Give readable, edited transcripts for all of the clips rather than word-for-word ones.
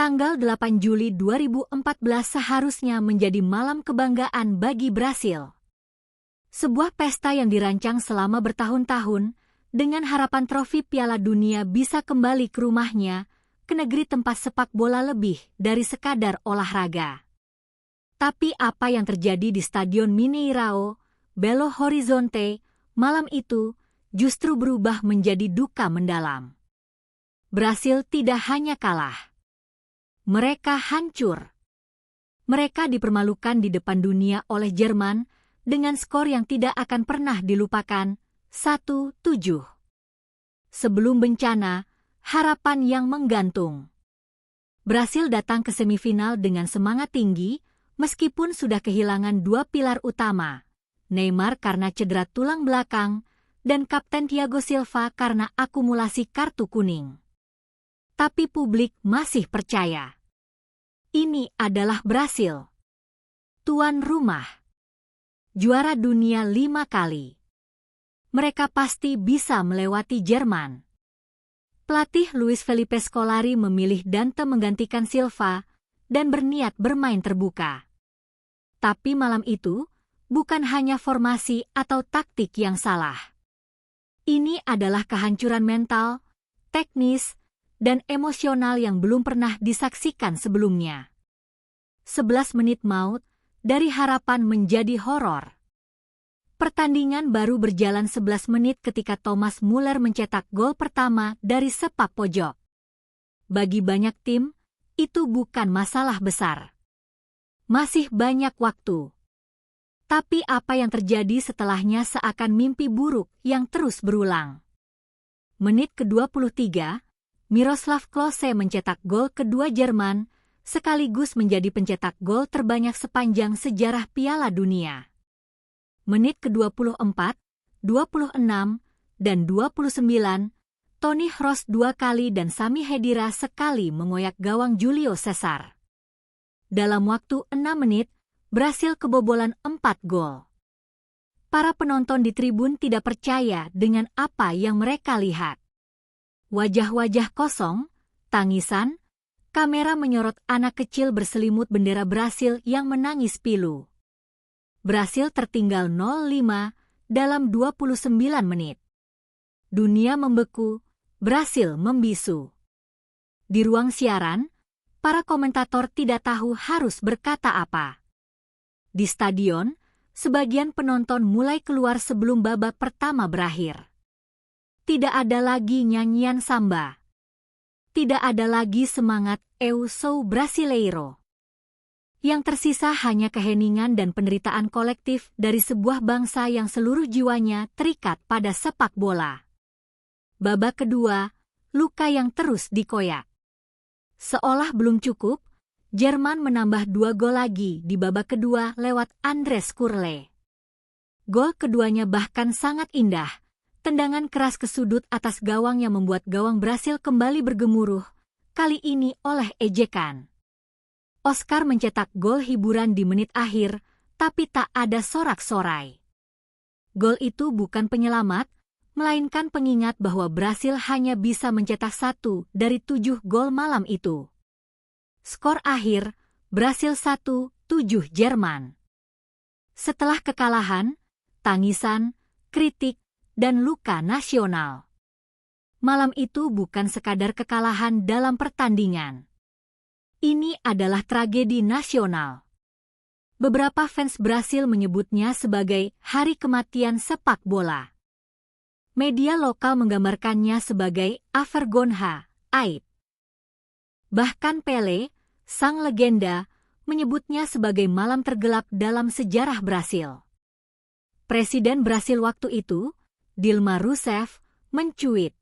Tanggal 8 Juli 2014 seharusnya menjadi malam kebanggaan bagi Brasil. Sebuah pesta yang dirancang selama bertahun-tahun, dengan harapan trofi Piala Dunia bisa kembali ke rumahnya, ke negeri tempat sepak bola lebih dari sekadar olahraga. Tapi apa yang terjadi di Stadion Mineirão, Belo Horizonte, malam itu justru berubah menjadi duka mendalam. Brasil tidak hanya kalah. Mereka hancur. Mereka dipermalukan di depan dunia oleh Jerman dengan skor yang tidak akan pernah dilupakan, 1-7. Sebelum bencana, harapan yang menggantung. Brasil datang ke semifinal dengan semangat tinggi, meskipun sudah kehilangan dua pilar utama, Neymar karena cedera tulang belakang, dan Kapten Thiago Silva karena akumulasi kartu kuning. Tapi publik masih percaya. Ini adalah Brasil. Tuan rumah. Juara dunia 5 kali. Mereka pasti bisa melewati Jerman. Pelatih Luis Felipe Scolari memilih Dante menggantikan Silva dan berniat bermain terbuka. Tapi malam itu bukan hanya formasi atau taktik yang salah. Ini adalah kehancuran mental, teknis, dan emosional yang belum pernah disaksikan sebelumnya. 11 menit maut, dari harapan menjadi horor. Pertandingan baru berjalan 11 menit ketika Thomas Muller mencetak gol pertama dari sepak pojok. Bagi banyak tim, itu bukan masalah besar. Masih banyak waktu. Tapi apa yang terjadi setelahnya seakan mimpi buruk yang terus berulang. Menit ke-23, Miroslav Klose mencetak gol kedua Jerman, sekaligus menjadi pencetak gol terbanyak sepanjang sejarah Piala Dunia. Menit ke-24, 26, dan 29, Toni Kroos 2 kali dan Sami Khedira sekali mengoyak gawang Julio Cesar. Dalam waktu 6 menit, Brasil kebobolan 4 gol. Para penonton di tribun tidak percaya dengan apa yang mereka lihat. Wajah-wajah kosong, tangisan, kamera menyorot anak kecil berselimut bendera Brasil yang menangis pilu. Brasil tertinggal 0-5 dalam 29 menit. Dunia membeku, Brasil membisu. Di ruang siaran, para komentator tidak tahu harus berkata apa. Di stadion, sebagian penonton mulai keluar sebelum babak pertama berakhir. Tidak ada lagi nyanyian samba. Tidak ada lagi semangat Eu Sou Brasileiro. Yang tersisa hanya keheningan dan penderitaan kolektif dari sebuah bangsa yang seluruh jiwanya terikat pada sepak bola. Babak kedua, luka yang terus dikoyak. Seolah belum cukup, Jerman menambah 2 gol lagi di babak kedua lewat Andres Schürrle. Gol keduanya bahkan sangat indah. Tendangan keras ke sudut atas gawang yang membuat gawang Brasil kembali bergemuruh, kali ini oleh ejekan. Oscar mencetak gol hiburan di menit akhir, tapi tak ada sorak-sorai. Gol itu bukan penyelamat, melainkan pengingat bahwa Brasil hanya bisa mencetak 1 dari 7 gol malam itu. Skor akhir, Brasil 1-7 Jerman. Setelah kekalahan, tangisan, kritik, dan luka nasional. Malam itu bukan sekadar kekalahan dalam pertandingan. Ini adalah tragedi nasional. Beberapa fans Brasil menyebutnya sebagai hari kematian sepak bola. Media lokal menggambarkannya sebagai a vergonha, aib. Bahkan Pelé, sang legenda, menyebutnya sebagai malam tergelap dalam sejarah Brasil. Presiden Brasil waktu itu, Dilma Rousseff, mencuit,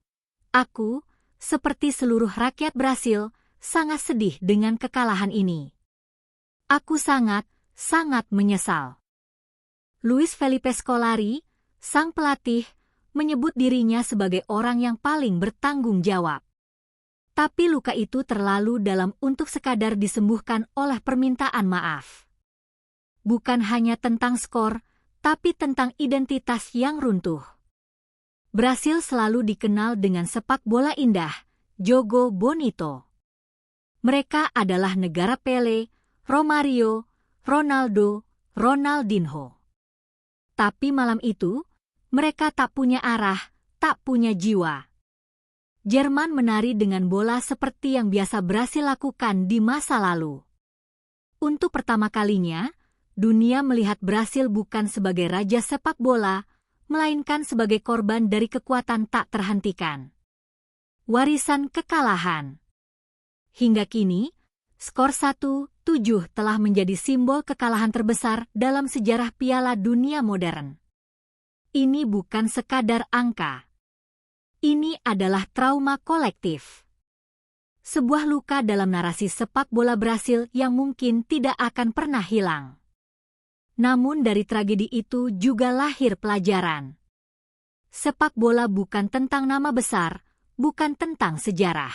"Aku, seperti seluruh rakyat Brasil, sangat sedih dengan kekalahan ini. Aku sangat menyesal." Luis Felipe Scolari, sang pelatih, menyebut dirinya sebagai orang yang paling bertanggung jawab. Tapi luka itu terlalu dalam untuk sekadar disembuhkan oleh permintaan maaf. Bukan hanya tentang skor, tapi tentang identitas yang runtuh. Brasil selalu dikenal dengan sepak bola indah, jogo bonito. Mereka adalah negara Pele, Romario, Ronaldo, Ronaldinho. Tapi malam itu, mereka tak punya arah, tak punya jiwa. Jerman menari dengan bola seperti yang biasa Brasil lakukan di masa lalu. Untuk pertama kalinya, dunia melihat Brasil bukan sebagai raja sepak bola, melainkan sebagai korban dari kekuatan tak terhentikan. Warisan kekalahan. Hingga kini, skor 1-7 telah menjadi simbol kekalahan terbesar dalam sejarah Piala Dunia modern. Ini bukan sekadar angka. Ini adalah trauma kolektif. Sebuah luka dalam narasi sepak bola Brasil yang mungkin tidak akan pernah hilang. Namun dari tragedi itu juga lahir pelajaran. Sepak bola bukan tentang nama besar, bukan tentang sejarah.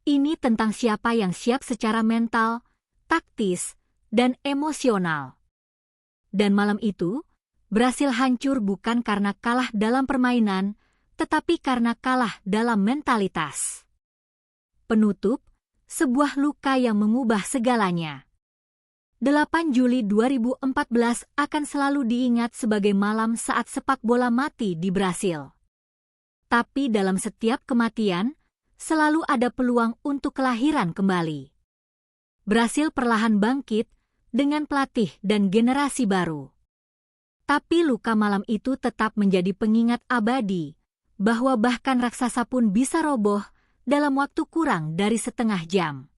Ini tentang siapa yang siap secara mental, taktis, dan emosional. Dan malam itu, Brasil hancur bukan karena kalah dalam permainan, tetapi karena kalah dalam mentalitas. Penutup, sebuah luka yang mengubah segalanya. 8 Juli 2014 akan selalu diingat sebagai malam saat sepak bola mati di Brasil. Tapi dalam setiap kematian, selalu ada peluang untuk kelahiran kembali. Brasil perlahan bangkit dengan pelatih dan generasi baru. Tapi luka malam itu tetap menjadi pengingat abadi, bahwa bahkan raksasa pun bisa roboh dalam waktu kurang dari setengah jam.